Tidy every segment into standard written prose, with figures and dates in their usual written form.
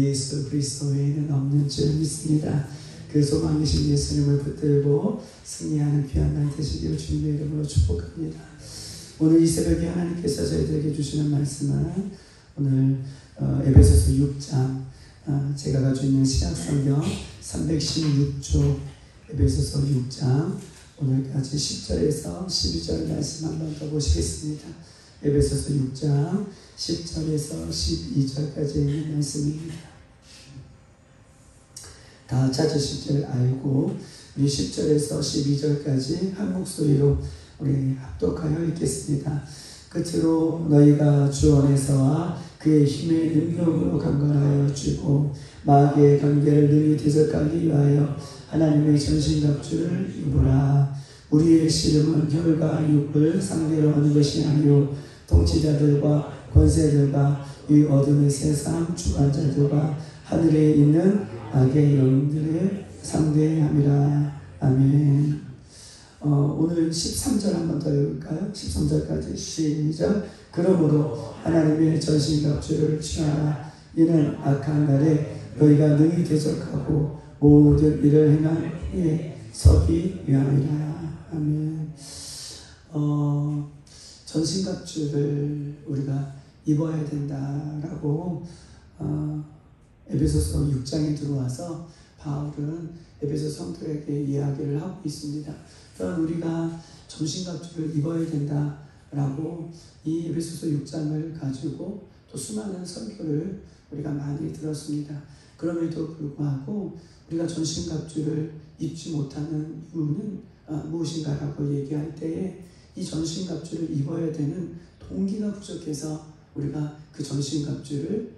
예수 그리스도 외에는 없는 줄 믿습니다. 그 소망이신 예수님을 붙들고 승리하는 귀한 날 되시기를 주님의 이름으로 축복합니다. 오늘 이 새벽에 하나님께서 저희들에게 주시는 말씀은 오늘 에베소서 6장 제가 가지고 있는 신약성경 316쪽 에베소서 6장 오늘까지 10절에서 12절 말씀 한번 더 보시겠습니다. 에베소서 6장 10절에서 12절까지 있는 말씀입니다. 다 찾으실 줄 알고 우리 10절에서 12절까지 한 목소리로 우리 합독하여 읽겠습니다. 끝으로 너희가 주 안에서와 그의 힘의 능력으로 강건하여 주고 마귀의 관계를 능히 대적하기 위하여 하나님의 전신갑주를 입으라. 우리의 씨름은 혈과 육을 상대로 하는 것이 아니요 통치자들과 권세들과 이 어둠의 세상 주관자들과 하늘에 있는 악의 영들의 상대함이라. 아멘. 오늘 13절 한번 더 읽을까요? 13절까지 시작. 그러므로 하나님의 전신갑주를 취하라. 이는 악한 날에 너희가 능히 대적하고 모든 일을 행한 이에 서기 위함이라. 아멘. 전신갑주를 우리가 입어야 된다라고 에베소서 6장에 들어와서 바울은 에베소 성도에게 이야기를 하고 있습니다. 그러니까 우리가 전신갑주를 입어야 된다라고 이 에베소서 6장을 가지고 또 수많은 설교를 우리가 많이 들었습니다. 그럼에도 불구하고 우리가 전신갑주를 입지 못하는 이유는 무엇인가라고 얘기할 때에 이 전신갑주를 입어야 되는 동기가 부족해서 우리가 그 전신갑주를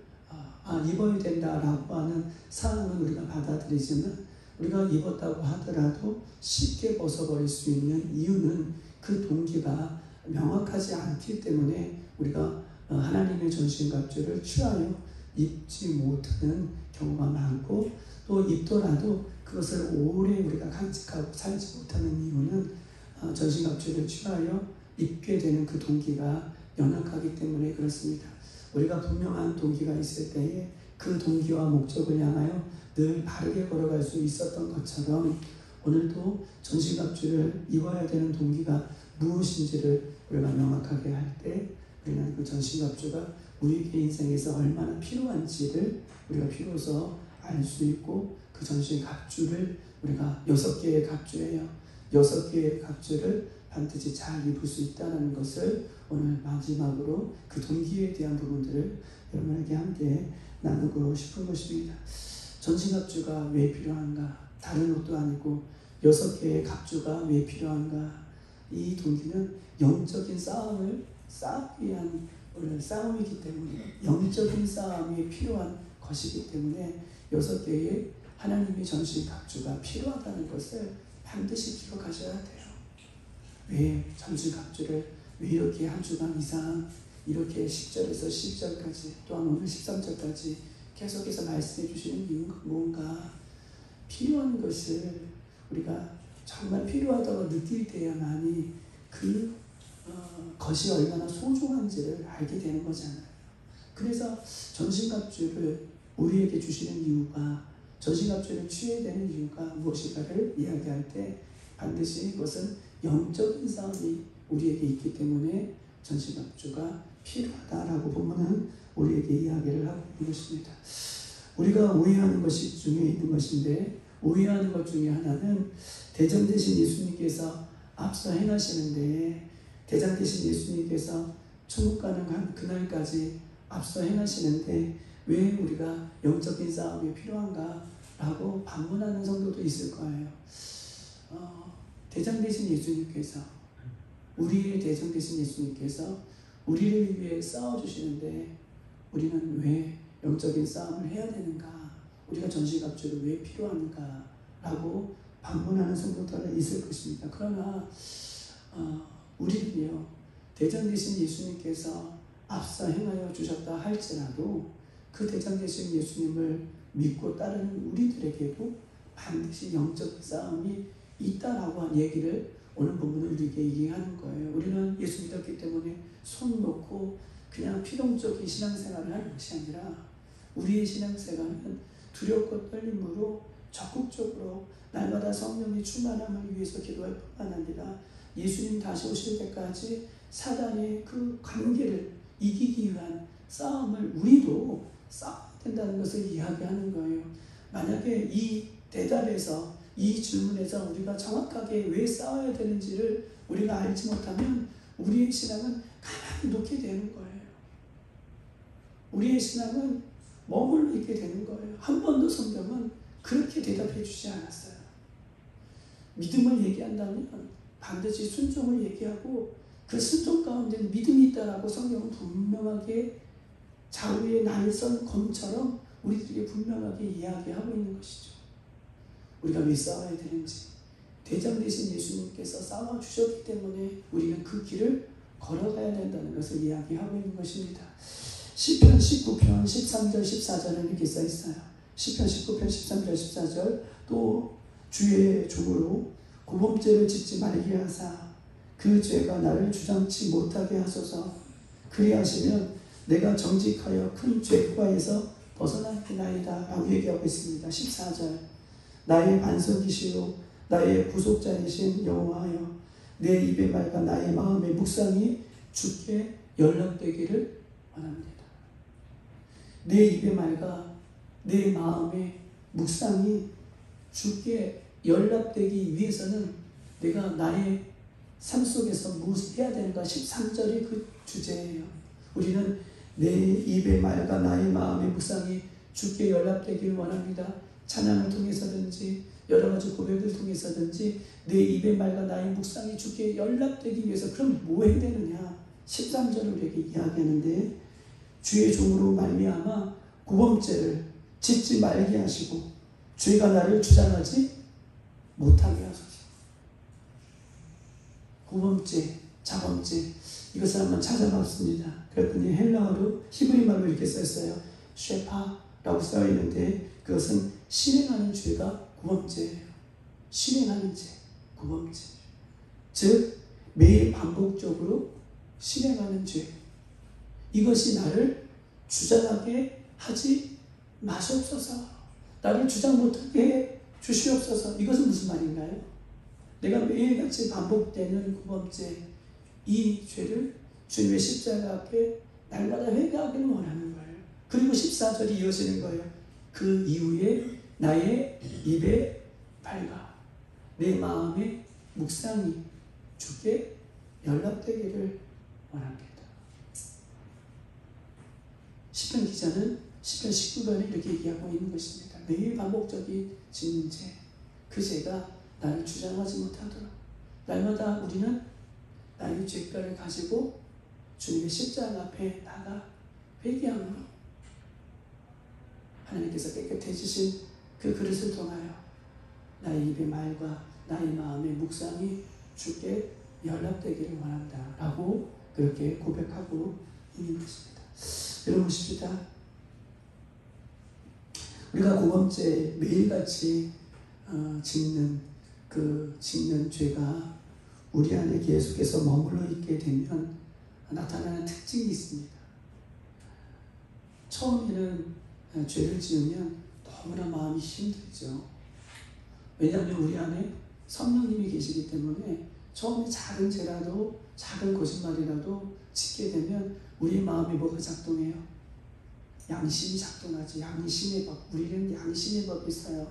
입어야 된다라고 하는 사항은 우리가 받아들이지만 우리가 입었다고 하더라도 쉽게 벗어버릴 수 있는 이유는 그 동기가 명확하지 않기 때문에 우리가 하나님의 전신갑주를 취하여 입지 못하는 경우가 많고 또 입더라도 그것을 오래 우리가 간직하고 살지 못하는 이유는 전신갑주를 취하여 입게 되는 그 동기가 연약하기 때문에 그렇습니다. 우리가 분명한 동기가 있을 때에 그 동기와 목적을 향하여 늘 바르게 걸어갈 수 있었던 것처럼 오늘도 전신갑주를 입어야 되는 동기가 무엇인지를 우리가 명확하게 할 때 우리는 그 전신갑주가 우리의 인생에서 얼마나 필요한지를 우리가 비로소 알 수 있고 그 전신갑주를 우리가 6개의 갑주예요. 6개의 갑주를 반드시 잘 입을 수 있다는 것을 오늘 마지막으로 그 동기에 대한 부분들을 여러분에게 함께 나누고 싶은 것입니다. 전신갑주가 왜 필요한가? 다른 옷도 아니고 6개의 갑주가 왜 필요한가? 이 동기는 영적인 싸움을 싸우기 위한 싸움이기 때문에 영적인 싸움이 필요한 것이기 때문에 6개의 하나님의 전신갑주가 필요하다는 것을 반드시 기억하셔야 돼요. 왜 전신갑주를 왜 이렇게 한 주간 이상 이렇게 10절에서 12절까지 또한 오늘 13절까지 계속해서 말씀해 주시는 이유가 뭔가 필요한 것을 우리가 정말 필요하다고 느낄 때야만이 그 것이 얼마나 소중한지를 알게 되는 거잖아요. 그래서 전신갑주를 우리에게 주시는 이유가 전신갑주를 취해야 되는 이유가 무엇인가를 이야기할 때 반드시 그것은 영적인 싸움이 우리에게 있기 때문에 전신갑주가 필요하다라고 보면은 우리에게 이야기를 하고 있는 것입니다. 우리가 오해하는 것이 중에 있는 것인데 오해하는 것 중에 하나는 대장 되신 예수님께서 앞서 행하시는데 대장 되신 예수님께서 천국 가는 그날까지 앞서 행하시는데 왜 우리가 영적인 싸움이 필요한가? 라고 반문하는 성도도 있을 거예요. 대장 되신 예수님께서 우리의 대장 되신 예수님께서 우리를 위해 싸워주시는데 우리는 왜 영적인 싸움을 해야 되는가? 우리가 전신갑주를 왜 필요한가? 라고 반문하는 성도들은 있을 것입니다. 그러나 우리는요 대장 되신 예수님께서 앞서 행하여 주셨다 할지라도 그 대장 되신 예수님을 믿고 따르는 우리들에게도 반드시 영적 싸움이 있다라고 한 얘기를 오늘 본문은 우리에게 얘기하는 거예요. 우리는 예수 믿었기 때문에 손 놓고 그냥 필연적인 신앙생활을 하는 것이 아니라 우리의 신앙생활은 두렵고 떨림으로 적극적으로 날마다 성령의 충만함을 위해서 기도할 뿐만 아니라 예수님 다시 오실 때까지 사단의 그 관계를 이기기 위한 싸움을 우리도 싸워야 된다는 것을 이야기하는 거예요. 만약에 이 대답에서, 이 질문에서 우리가 정확하게 왜 싸워야 되는지를 우리가 알지 못하면 우리의 신앙은 가만히 놓게 되는 거예요. 우리의 신앙은 머물러 있게 되는 거예요. 한 번도 성경은 그렇게 대답해 주지 않았어요. 믿음을 얘기한다면 반드시 순종을 얘기하고 그 순종 가운데 믿음이 있다라고 성경은 분명하게 좌우에 날선 검처럼 우리들에게 분명하게 이야기하고 있는 것이죠. 우리가 왜 싸워야 되는지, 대장 되신 예수님께서 싸워주셨기 때문에 우리는 그 길을 걸어가야 된다는 것을 이야기하고 있는 것입니다. 시편 19편 13절 14절은 이렇게 써 있어요. 시편 19편 13절 14절 또 주의 종으로 고범죄를 짓지 말게 하사 그 죄가 나를 주장치 못하게 하소서. 그리하시면 내가 정직하여 큰 죄과에서 벗어나리나이다 라고 얘기하고 있습니다. 14절 나의 반석이시요 나의 구속자이신 여호와여 내 입의 말과 나의 마음의 묵상이 주께 연락되기를 원합니다. 내 입의 말과 내 마음의 묵상이 주께 연락되기 위해서는 내가 나의 삶 속에서 무엇을 해야 되는가? 13절이 그 주제예요. 우리는 내 입의 말과 나의 마음의 묵상이 주께 연락되기를 원합니다. 찬양을 통해서든지 여러 가지 고백을 통해서든지 내 입의 말과 나의 묵상이 주께 연락되기 위해서 그럼 뭐 해야 되느냐? 13절을 우리에게 이야기하는데 주의 종으로 말미암아 고범죄를 짓지 말게 하시고 죄가 나를 주장하지 못하게 하소서. 고범죄, 자범죄 이것을 한번 찾아봤습니다. 그랬더니 헬라어로 히브리말로 이렇게 썼어요. 쉐파라고 써 있는데 그것은 실행하는 죄가 고범죄예요. 실행하는 죄, 고범죄. 즉 매일 반복적으로 실행하는 죄. 이것이 나를 주장하게 하지 마시옵소서. 나를 주장 못하게 해 주시옵소서. 이것은 무슨 말인가요? 내가 매일같이 반복되는 고범죄, 이 죄를 주님의 십자가 앞에 날마다 회개하기를 원하는 거예요. 그리고 14절이 이어지는 거예요. 그 이후에 나의 입의 말과 내 마음의 묵상이 주께 연락되기를 원합니다. 시편 기자는 시편 19편에 이렇게 얘기하고 있는 것입니다. 매일 반복적인 짓는 죄, 그 죄가 나를 주장하지 못하도록 날마다 우리는 나의 죄가를 가지고 주님의 십자가 앞에 나가 회개함으로 하나님께서 깨끗해지신 그 그릇을 통하여 나의 입의 말과 나의 마음의 묵상이 주께 연락되기를 원한다 라고 그렇게 고백하고 있는 것입니다. 여러분 보십시다. 우리가 고범죄 매일같이 짓는 죄가 우리 안에 계속해서 머물러 있게 되면 나타나는 특징이 있습니다. 처음에는 죄를 지으면 너무나 마음이 힘들죠. 왜냐하면 우리 안에 성령님이 계시기 때문에 처음에 작은 죄라도 작은 거짓말이라도 짓게 되면 우리 마음에 뭐가 작동해요? 양심이 작동하지. 양심의 법. 우리는 양심의 법이 있어요.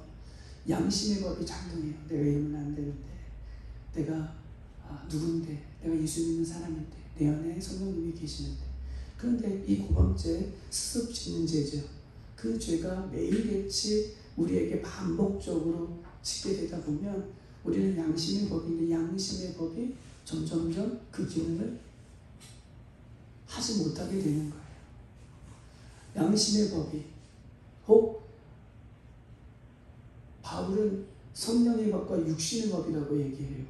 양심의 법이 작동해요. 내가 이러면 안 되는데, 내가 누군데, 내가 예수 믿는 사람인데, 내 안에 성령님이 계시는데. 그런데 이 고범죄, 스스로 짓는 죄죠. 그 죄가 매일같이 우리에게 반복적으로 짓게 되다 보면 우리는 양심의 법인데 양심의 법이 점점점 그 기능을 하지 못하게 되는 거예요. 양심의 법이 혹 바울은 성령의 법과 육신의 법이라고 얘기해요.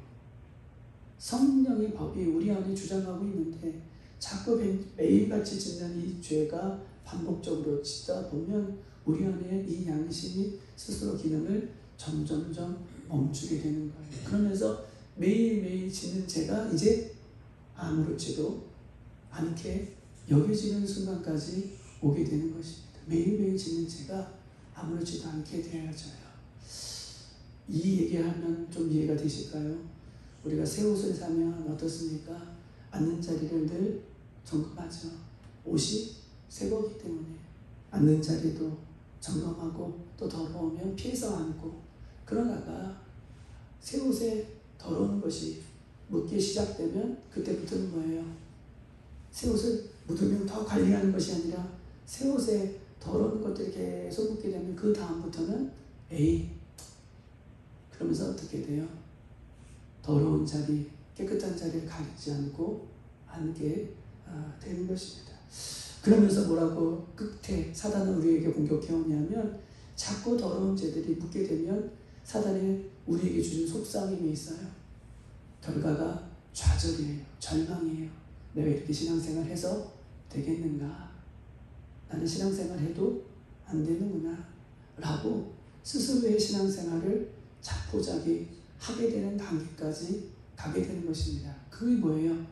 성령의 법이 우리 안에 주장하고 있는데 자꾸 매일같이 짓는 이 죄가 반복적으로 짓다 보면 우리 안에 이 양심이 스스로 기능을 점점점 멈추게 되는 거예요. 그러면서 매일매일 짓는 죄가 이제 아무렇지도 않게 여겨지는 순간까지 오게 되는 것입니다. 매일매일 짓는 죄가 아무렇지도 않게 되어져요. 이 얘기하면 좀 이해가 되실까요? 우리가 새 옷을 사면 어떻습니까? 앉는 자리를 늘 점검하죠. 옷이 새 거기 때문에 앉는 자리도 점검하고 또 더러우면 피해서 앉고, 그러다가 새 옷에 더러운 것이 묻기 시작되면 그때부터는 뭐예요? 새 옷을 묻으면 더 관리하는 것이 아니라 새 옷에 더러운 것들이 계속 묻게 되면 그 다음부터는 에이, 그러면서 어떻게 돼요? 더러운 자리, 깨끗한 자리를 가리지 않고 앉게 되는 것입니다. 그러면서 뭐라고 끝에 사단은 우리에게 공격해 오냐면, 자꾸 더러운 죄들이 묻게 되면 사단이 우리에게 주는 속삭임이 있어요. 결과가 좌절이에요. 절망이에요. 내가 이렇게 신앙생활해서 되겠는가? 나는 신앙생활해도 안 되는구나 라고 스스로의 신앙생활을 자포자기 하게 되는 단계까지 가게 되는 것입니다. 그게 뭐예요?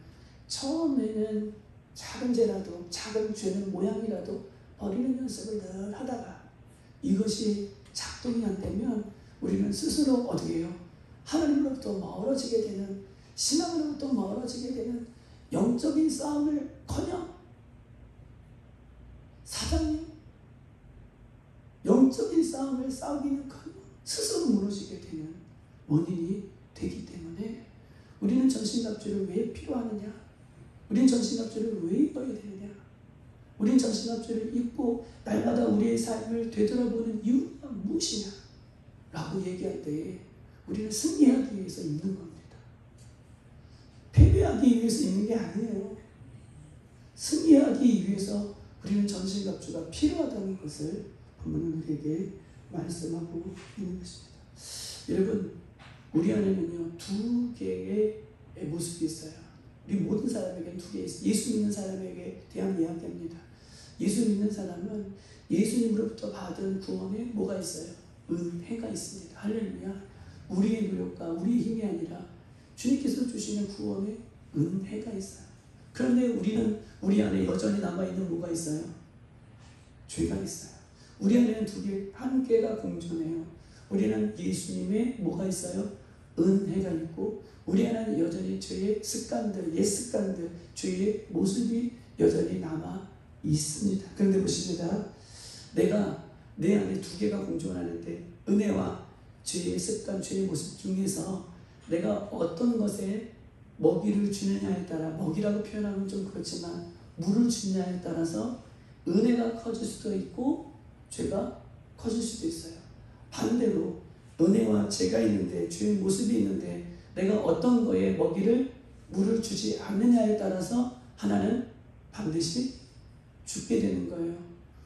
처음에는 작은 죄라도, 작은 죄는 모양이라도 버리는 연습을 늘 하다가 이것이 작동이 안 되면 우리는 스스로 어떻게 해요? 하나님으로부터 멀어지게 되는, 신앙으로부터 멀어지게 되는 영적인 싸움을커녕 사장님 영적인 싸움을 싸우기는커녕 스스로 무너지게 되는 원인이 되기 때문에 우리는 전신갑주를 왜 필요하느냐? 우리는 전신갑주를 왜 입어야 되느냐? 우리는 전신갑주를 입고 날마다 우리의 삶을 되돌아보는 이유가 무엇이냐? 라고 얘기할 때 우리는 승리하기 위해서 입는 겁니다. 패배하기 위해서 입는 게 아니에요. 승리하기 위해서 우리는 전신갑주가 필요하다는 것을 본문은 우리에게 말씀하고 있는 것입니다. 여러분, 우리 안에는요, 두 개의 모습이 있어요. 우리 모든 사람에게는 두 개 있어요. 예수 믿는 사람에게 대한 이야기입니다. 예수 믿는 사람은 예수님으로부터 받은 구원에 뭐가 있어요? 은혜가 있습니다. 할렐루야. 우리의 노력과 우리의 힘이 아니라 주님께서 주시는 구원에 은혜가 있어요. 그런데 우리는 우리 안에 여전히 남아있는 뭐가 있어요? 죄가 있어요. 우리 안에는 두 개, 한 개가 공존해요. 우리는 예수님의 뭐가 있어요? 은혜가 있고, 우리 안에는 여전히 죄의 습관들, 옛 습관들, 죄의 모습이 여전히 남아 있습니다. 그런데 보십니다. 내가 내 안에 두 개가 공존하는데 은혜와 죄의 습관, 죄의 모습 중에서 내가 어떤 것에 먹이를 주느냐에 따라, 먹이라고 표현하면 좀 그렇지만 물을 주느냐에 따라서 은혜가 커질 수도 있고 죄가 커질 수도 있어요. 반대로 은혜와 죄가 있는데, 죄의 모습이 있는데 내가 어떤 거에 먹이를, 물을 주지 않느냐에 따라서 하나는 반드시 죽게 되는 거예요.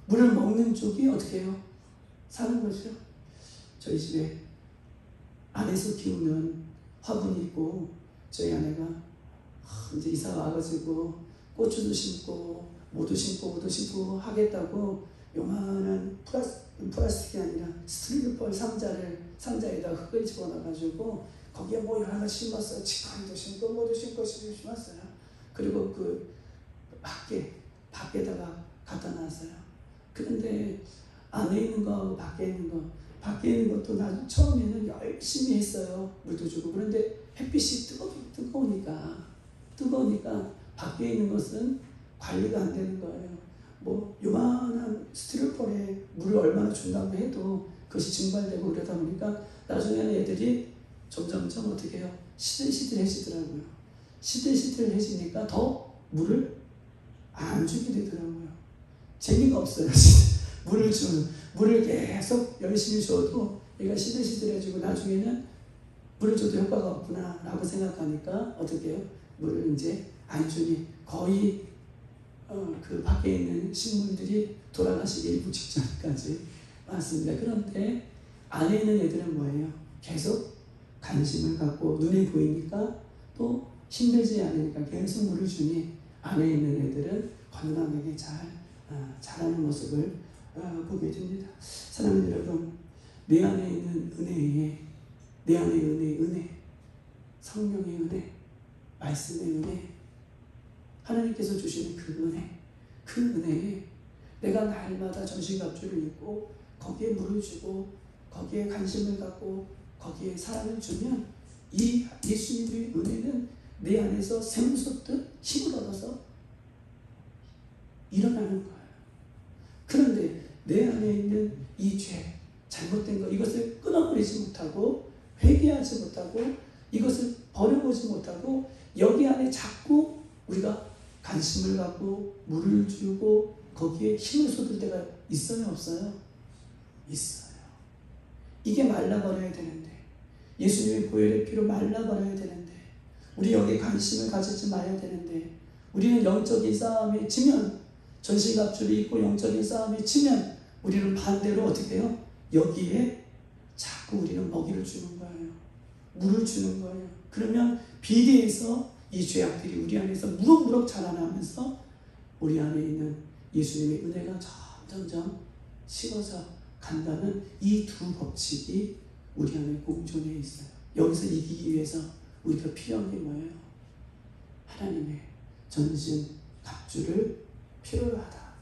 물을 먹는 쪽이 어떻게 해요? 사는 거죠. 저희 집에 안에서 키우는 화분이 있고, 저희 아내가 이제 이사 와가지고 고추도 심고 모도 심고 하겠다고 요만한 플라스틱이 아니라 스티로폼 상자에다 흙을 집어넣어가지고 거기에 뭐 여러 가지 심었어요. 치과도 심고 모도 심고 심었어요. 그리고 그 밖에다가 갖다 놨어요. 그런데 안에 있는 거하고 밖에 있는 것도 나 처음에는 열심히 했어요. 물도 주고. 그런데 햇빛이 뜨거우니까 밖에 있는 것은 관리가 안 되는 거예요. 뭐 요만한 스티로폼에 물을 얼마나 준다고 해도 그것이 증발되고 그러다 보니까 나중에는 애들이 점점점 어떻게 해요? 시들시들해지더라고요. 시들시들해지니까 더 물을 안 주게 되더라고요. 재미가 없어요. 물을 계속 열심히 줘도 얘가 시들시들해지고 나중에는 물을 줘도 효과가 없구나 라고 생각하니까 어떻게 해요? 물을 이제 안 주니 거의 그 밖에 있는 식물들이 돌아가시기 일부 직전까지 왔습니다. 그런데 안에 있는 애들은 뭐예요? 계속 관심을 갖고 눈에 보이니까 또 힘들지 않으니까 계속 물을 주니 안에 있는 애들은 건강하게 잘 자라는 모습을 보게 됩니다. 사랑하는 여러분, 내 안에 있는 내 안에 은혜, 성령의 은혜, 말씀의 은혜, 하나님께서 주시는 그 은혜에 내가 날마다 전신갑주를 입고 거기에 물을 주고 거기에 관심을 갖고 거기에 사랑을 주면 이 예수님의 은혜는 내 안에서 샘솟듯 힘을 얻어서 일어나는 거예요. 그런데 내 안에 있는 이 죄, 잘못된 것, 이것을 끊어버리지 못하고 회개하지 못하고 이것을 버려보지 못하고 여기 안에 자꾸 우리가 관심을 갖고 물을 주고 거기에 힘을 쏟을 때가 있어요, 없어요? 있어요. 이게 말라버려야 되는데, 예수님의 보혈의 피로 말라버려야 되는데, 우리 여기에 관심을 가지지 말아야 되는데, 우리는 영적인 싸움에 지면, 전신갑주를 입고 영적인 싸움에 지면 우리는 반대로 어떻게 해요? 여기에 자꾸 우리는 먹이를 주는 거예요. 물을 주는 거예요. 그러면 비대해서 이 죄악들이 우리 안에서 무럭무럭 자라나면서 우리 안에 있는 예수님의 은혜가 점점점 식어져 간다는 이 두 법칙이 우리 안에 공존해 있어요. 여기서 이기기 위해서 우리가 필요한 게 뭐예요? 하나님의 전신 갑주를 필요로 하다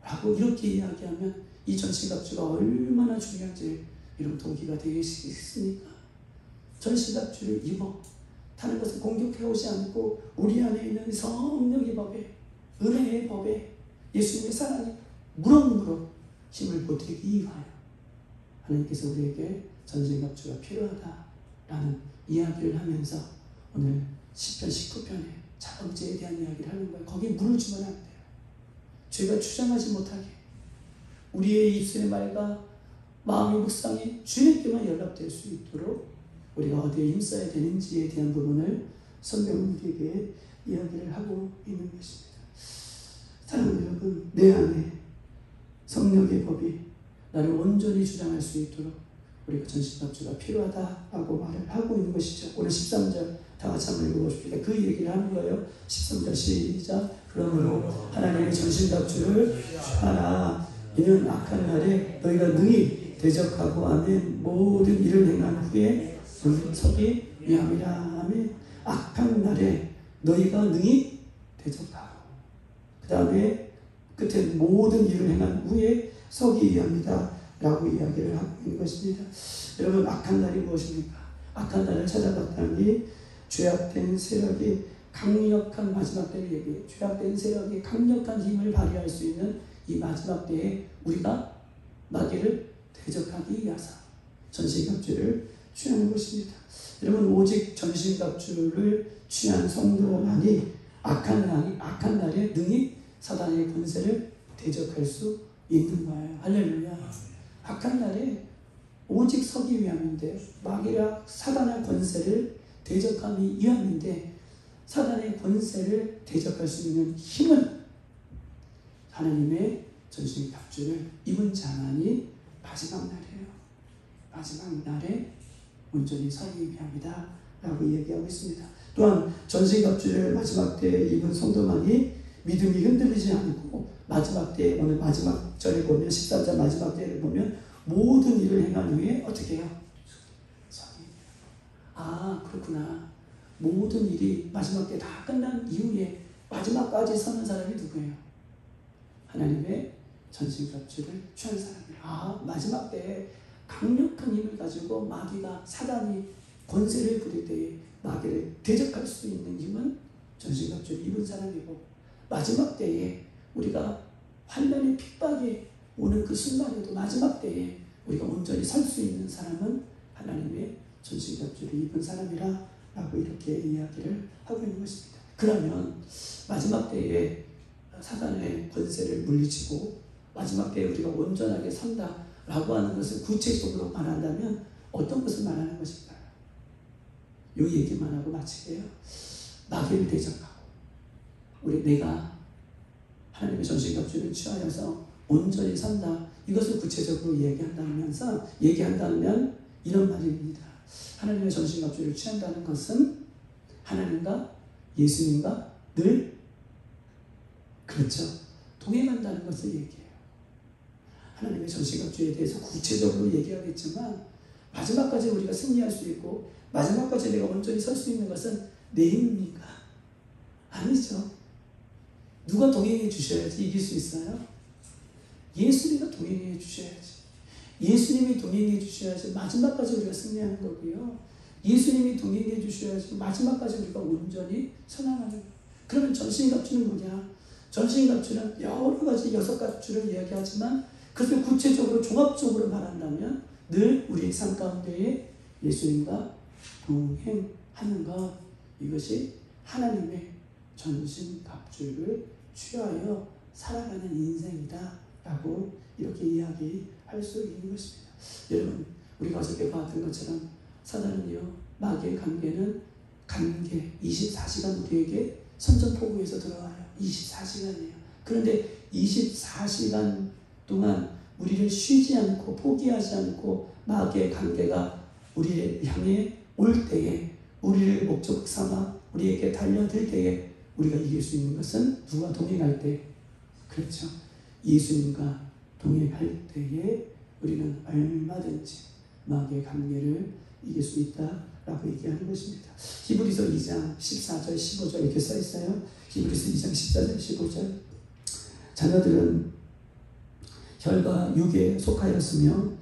라고 이렇게 이야기하면 이 전신갑주가 얼마나 중요한지 여러분 동기가 되시겠습니까? 전신갑주를 입어 다른 것을 공격해오지 않고 우리 안에 있는 성령의 법에, 은혜의 법에 예수님의 사랑이 무럭무럭 힘을 보태기 위하여 하나님께서 우리에게 전신갑주가 필요하다라는 이야기를 하면서 오늘 시편 19편에 자범죄에 대한 이야기를 하는 거예요. 거기에 물을 주면 안 돼요. 죄가 주장하지 못하게 우리의 입술의 말과 마음의 묵상이 주님께만 연락될 수 있도록 우리가 어디에 힘써야 되는지에 대한 부분을 성경은 우리에게 이야기를 하고 있는 것입니다. 사랑하는 여러분, 내 안에 성령의 법이 나를 온전히 주장할 수 있도록 우리가 전신갑주가 필요하다라고 말을 하고 있는 것이죠. 오늘 13절 다 같이 한번 읽어보십시다. 그 얘기를 하는 거예요. 13절 시작. 그러므로 하나님의 전신갑주를 하라. 이는 악한 날에 너희가 능히 대적하고 아멘 모든 일을 행한 후에 서기 위함이라. 아멘. 악한 날에 너희가 능히 대적하고 그 다음에 끝에 모든 일을 행한 후에 서기 위함이다 라고 이야기를 하고 있는 것입니다. 여러분, 악한 날이 무엇입니까? 악한 날을 찾아봤더니 죄악된 세력이 강력한 마지막 때를 얘기해요. 죄악된 세력이 강력한 힘을 발휘할 수 있는 이 마지막 때에 우리가 마귀를 대적하기 위해서 전신갑주를 취하는 것입니다. 여러분, 오직 전신갑주를 취한 성도만이 악한 날에 능히 사단의 권세를 대적할 수 있는 거예요. 할렐루야. 악한 날에 오직 서기 위함인데, 마귀라 사단의 권세를 대적하기 위함인데, 사단의 권세를 대적할 수 있는 힘은 하나님의 전신갑주를 입은 자만이 마지막 날이에요. 마지막 날에 온전히 서기 위함이다 라고 얘기하고 있습니다. 또한 전신갑주를 마지막 때에 입은 성도만이 믿음이 흔들리지 않고 마지막 때에, 오늘 마지막 절에 보면 13절 마지막 때를 보면 모든 일을 행한 후에 어떻게 해요? 서기. 아, 그렇구나. 모든 일이 마지막 때 다 끝난 이후에 마지막까지 서는 사람이 누구예요? 하나님의 전신갑주를 취한 사람이에요. 아, 마지막 때에 강력한 힘을 가지고 마귀가, 사단이 권세를 부릴 때에 마귀를 대적할 수 있는 힘은 전신갑주를 입은 사람이고, 마지막 때에 우리가 환난의 핍박이 오는 그 순간에도 마지막 때에 우리가 온전히 설 수 있는 사람은 하나님의 전신갑주를 입은 사람이라 라고 이렇게 이야기를 하고 있는 것입니다. 그러면 마지막 때에 사단의 권세를 물리치고 마지막 때에 우리가 온전하게 선다 라고 하는 것을 구체적으로 말한다면 어떤 것을 말하는 것일까요? 이 얘기만 하고 마치게요. 마귀를 대적하고 내가 하나님의 전신갑주를 취하여서 온전히 산다. 이것을 구체적으로 얘기한다면 이런 말입니다. 하나님의 전신갑주를 취한다는 것은 하나님과 예수님과 늘 그렇죠. 동행한다는 것을 얘기해요. 하나님의 전신갑주에 대해서 구체적으로 얘기하겠지만 마지막까지 우리가 승리할 수 있고 마지막까지 내가 온전히 설 수 있는 것은 내 힘입니까? 아니죠. 누가 동행해 주셔야지 이길 수 있어요? 예수님과 동행해 주셔야지. 예수님이 동행해 주셔야지 마지막까지 우리가 승리하는 거고요. 예수님이 동행해 주셔야지 마지막까지 우리가 온전히 선행하는 거예요. 그러면 전신갑주는 뭐냐? 전신갑주는 여러 가지 6가지를 이야기하지만 그것을 구체적으로 종합적으로 말한다면 늘 우리의 삶 가운데에 예수님과 동행하는 것, 이것이 하나님의 전신갑주를 취하여 살아가는 인생이다 라고 이렇게 이야기할 수 있는 것입니다. 여러분, 우리가 어저께 봤던 것처럼 사단은요, 마귀의 관계 24시간 우리에게 선전포고에서 들어와요. 24시간이에요. 그런데 24시간 동안 우리를 쉬지 않고 포기하지 않고 마귀의 관계가 우리를 향해 올 때에, 우리를 목적 삼아 우리에게 달려들 때에 우리가 이길 수 있는 것은 누가 동행할 때? 그렇죠. 예수님과 동행할 때에 우리는 얼마든지 마귀의 관계를 이길 수 있다라고 얘기하는 것입니다. 히브리서 2장 14절 15절 이렇게 써 있어요. 히브리서 2장 14절 15절. 자녀들은 혈과 육에 속하였으며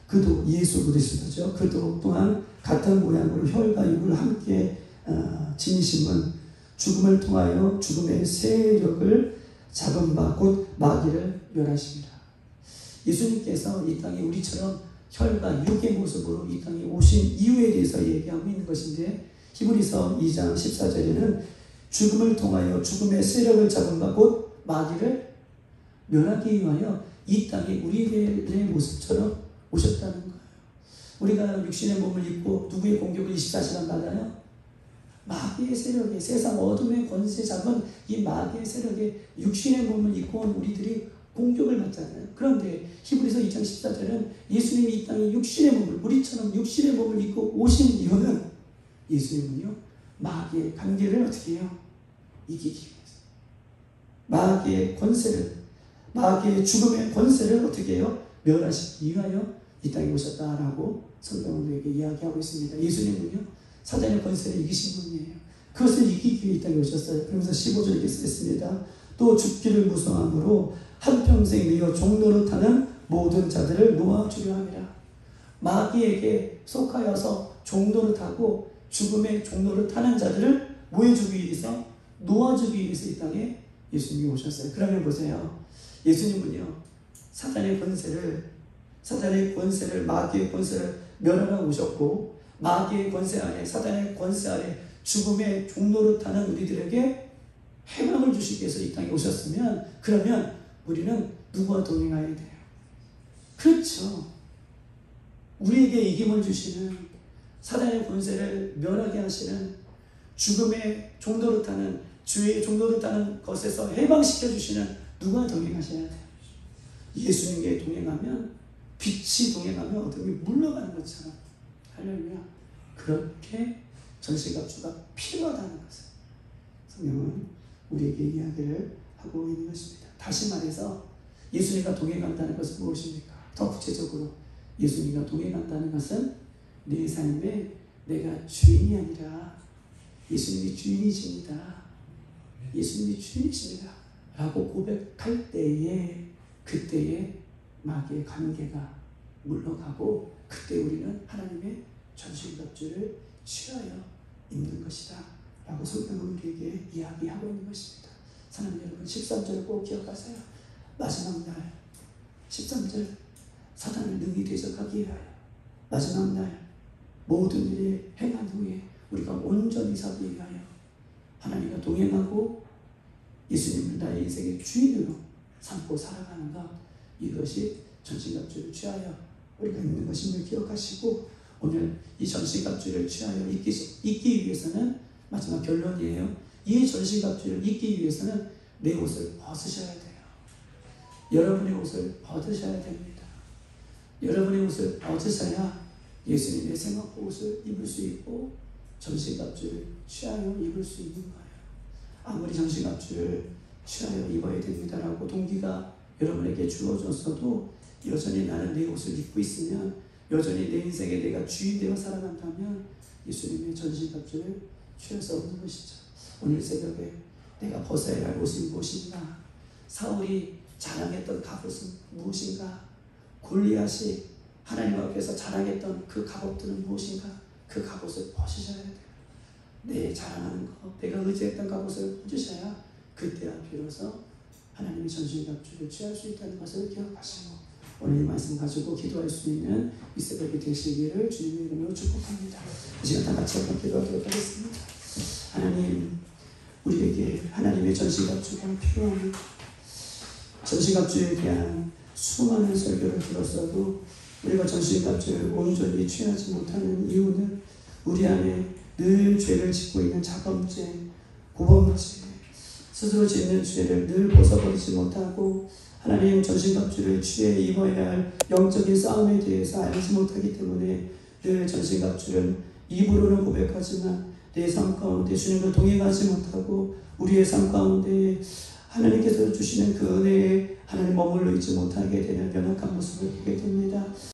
그도 예수 그리스도죠. 그도 또한 같은 모양으로 혈과 육을 함께 지니심은 죽음을 통하여 죽음의 세력을 잡은 바 곧 마귀를 멸하십니다. 예수님께서 이 땅에 우리처럼 혈과 육의 모습으로 이 땅에 오신 이유에 대해서 얘기하고 있는 것인데, 히브리서 2장 14절에는 죽음을 통하여 죽음의 세력을 잡은 바 곧 마귀를 멸하기 위하여 이 땅에 우리의 모습처럼 오셨다는 거예요. 우리가 육신의 몸을 입고 누구의 공격을 24시간 받아요? 마귀의 세력에, 세상 어둠의 권세 잡은 이 마귀의 세력에 육신의 몸을 입고 온 우리들이 공격을 받잖아요. 그런데 히브리서 2장 14절은 예수님이 이 땅에 육신의 몸을, 우리처럼 육신의 몸을 입고 오신 이유는, 예수님은요, 마귀의 관계를 어떻게 해요? 이기기 위해서. 마귀의 권세를, 마귀의 죽음의 권세를 어떻게 해요? 멸하시기 위하여 이 땅에 오셨다라고 성경은 우리에게 이야기하고 있습니다. 예수님은요, 사단의 권세를 이기신 분이에요. 그것을 이기기 위해 이 땅에 오셨어요. 그러면서 15절 이렇게 쓰였습니다. 또 죽기를 무서함으로 한평생 이어 종노릇하는 모든 자들을 놓아주려 함이라. 마귀에게 속하여서 종노릇하고 죽음의 종노릇하는 자들을 뭐해주기 위해서? 놓아주기 위해서 이 땅에 예수님이 오셨어요. 그러면 보세요. 예수님은요, 사단의 권세를, 마귀의 권세를 멸하러 오셨고, 마귀의 권세 아래, 사단의 권세 아래 죽음의 종노릇하는 우리들에게 해방을 주시기 위해서 이 땅에 오셨으면, 그러면 우리는 누구와 동행해야 돼요? 그렇죠. 우리에게 이김을 주시는, 사단의 권세를 멸하게 하시는, 죽음의 종노릇하는, 주의 종노릇하는 것에서 해방시켜 주시는 누구와 동행하셔야 돼요? 예수님께 동행하면, 빛이 동행하면 어둠이 물러가는 것처럼, 할렐루야, 그렇게 전신갑주가 필요하다는 것을 성경은 우리에게 이야기를 하고 있는 것입니다. 다시 말해서 예수님과 동행한다는 것은 무엇입니까? 더 구체적으로 예수님과 동행한다는 것은 내 삶에 내가 주인이 아니라 예수님이 주인이십니다. 예수님이 주인이십니다 라고 고백할 때에, 그때에 마귀의 관계가 물러가고, 그때 우리는 하나님의 전신갑주를 취하여 입는 것이다 라고 성경은 우리에게 이야기하고 있는 것입니다. 사랑하는 여러분, 13절을 꼭 기억하세요. 마지막 날 13절, 사단을 능히 대적하기 위하여 마지막 날 모든 일을 행한 후에 우리가 온전히 서기 위하여 하나님과 동행하고 예수님을 나의 인생의 주인으로 삼고 살아가는 것, 이것이 전신갑주를 취하여 우리가 입는 것임을 기억하시고, 오늘 이 전신갑주를 취하여 입기 위해서는, 마지막 결론이에요, 이 전신갑주를 입기 위해서는 내 옷을 벗으셔야 돼요. 여러분의 옷을 벗으셔야 됩니다. 여러분의 옷을 벗으셔야 예수님의 생업 옷을 입을 수 있고 전신갑주를 취하여 입을 수 있는 거예요. 아무리 전신갑주를 취하여 입어야 됩니다라고 동기가 여러분에게 주어졌어도 여전히 나는 내 옷을 입고 있으면, 여전히 내 인생에 내가 주인 되어 살아간다면 예수님의 전신갑주를 취할 수 없는 것이죠. 오늘 새벽에 내가 벗어야 할 옷이 무엇인가? 사울이 자랑했던 갑옷은 무엇인가? 골리앗이 하나님 앞에서 자랑했던 그 갑옷들은 무엇인가? 그 갑옷을 벗으셔야 돼요. 내 자랑하는 것, 내가 의지했던 갑옷을 벗으셔야 그때야 비로소 하나님의 전신갑주를 취할 수 있다는 것을 기억하시고 오늘 이 말씀 가지고 기도할 수 있는 이 새벽이 되시기를 주님의 이름으로 축복합니다. 이 시간 다 같이 한번 기도하도록 하겠습니다. 하나님, 우리에게 하나님의 전신갑주가 필요합니다. 전신갑주에 대한 수많은 설교를 들었어도 우리가 전신갑주를 온전히 취하지 못하는 이유는 우리 안에 늘 죄를 짓고 있는 자범죄, 고범죄, 스스로 짓는 죄를 늘 벗어버리지 못하고 하나님 전신갑주를 취해 입어야 할 영적인 싸움에 대해서 알지 못하기 때문에 늘 전신갑주를 입으로는 고백하지만 내 삶 가운데 주님과 동행하지 못하고 우리의 삶 가운데 하나님께서 주시는 그 은혜에 하나님 머물러 있지 못하게 되는 연약한 모습을 보게 됩니다.